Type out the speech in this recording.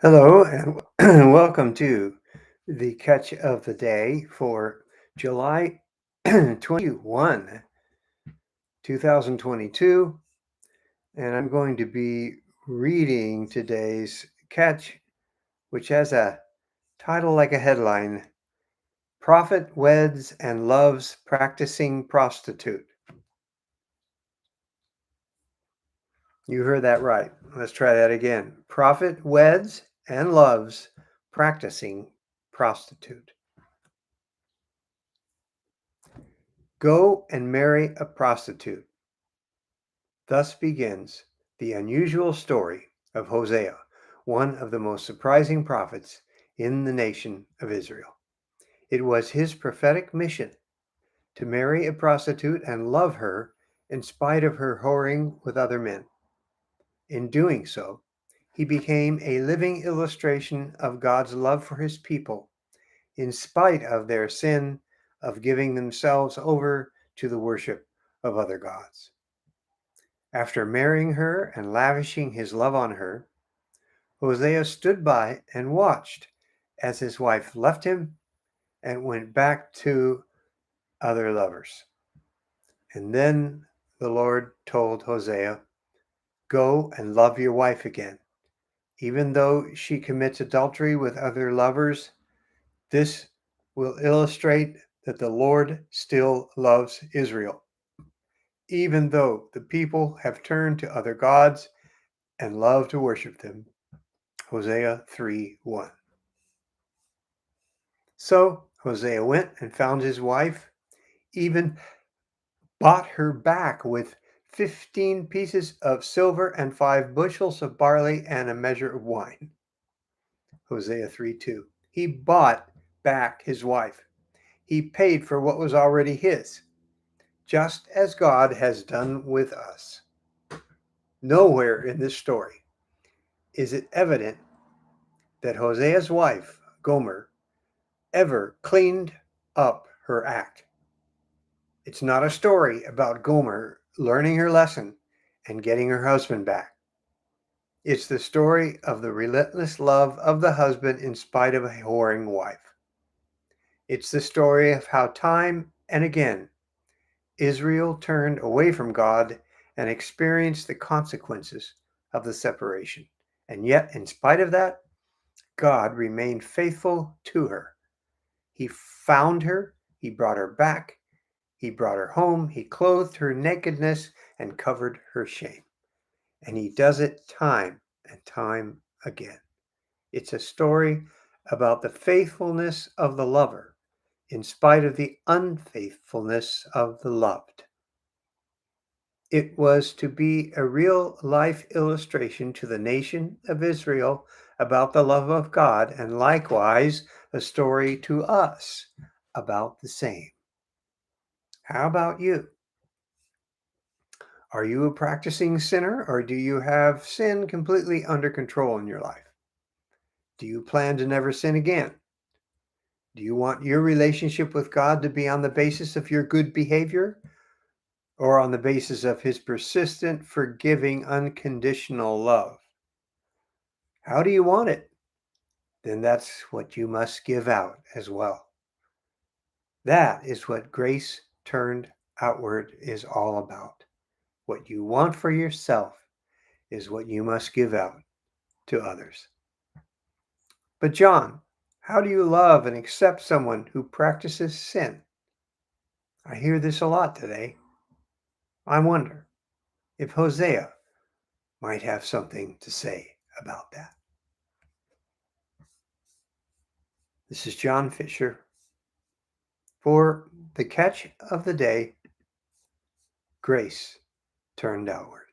Hello and welcome to the catch of the day for July 21, 2022. And I'm going to be reading today's catch, which has a title like a headline: Prophet Weds and Loves Practicing Prostitute. You heard that right. Let's try that again. Prophet weds and loves practicing prostitute. Go and marry a prostitute. Thus begins the unusual story of Hosea, one of the most surprising prophets in the nation of Israel. It was his prophetic mission to marry a prostitute and love her in spite of her whoring with other men. In doing so, he became a living illustration of God's love for his people, in spite of their sin of giving themselves over to the worship of other gods. After marrying her and lavishing his love on her, Hosea stood by and watched as his wife left him and went back to other lovers. And then the Lord told Hosea, "Go and love your wife again. Even though she commits adultery with other lovers, this will illustrate that the Lord still loves Israel, even though the people have turned to other gods and love to worship them." Hosea 3:1. So Hosea went and found his wife, even bought her back with 15 pieces of silver and 5 bushels of barley and a measure of wine. Hosea 3:2. He bought back his wife. He paid for what was already his, just as God has done with us. Nowhere in this story is it evident that Hosea's wife, Gomer, ever cleaned up her act. It's not a story about Gomer learning her lesson and getting her husband back. It's the story of the relentless love of the husband in spite of a whoring wife. It's the story of how time and again Israel turned away from God and experienced the consequences of the separation. And yet, in spite of that, God remained faithful to her. He found her, he brought her back, he brought her home, he clothed her nakedness and covered her shame. And he does it time and time again. It's a story about the faithfulness of the lover in spite of the unfaithfulness of the loved. It was to be a real life illustration to the nation of Israel about the love of God, and likewise a story to us about the same. How about you? Are you a practicing sinner, or do you have sin completely under control in your life? Do you plan to never sin again? Do you want your relationship with God to be on the basis of your good behavior or on the basis of his persistent, forgiving, unconditional love? How do you want it? Then that's what you must give out as well. That is what grace turned outward is all about. What you want for yourself is what you must give out to others. But John, how do you love and accept someone who practices sin? I hear this a lot today. I wonder if Hosea might have something to say about that. This is John Fisher for the catch of the day, Grace Turned Outward.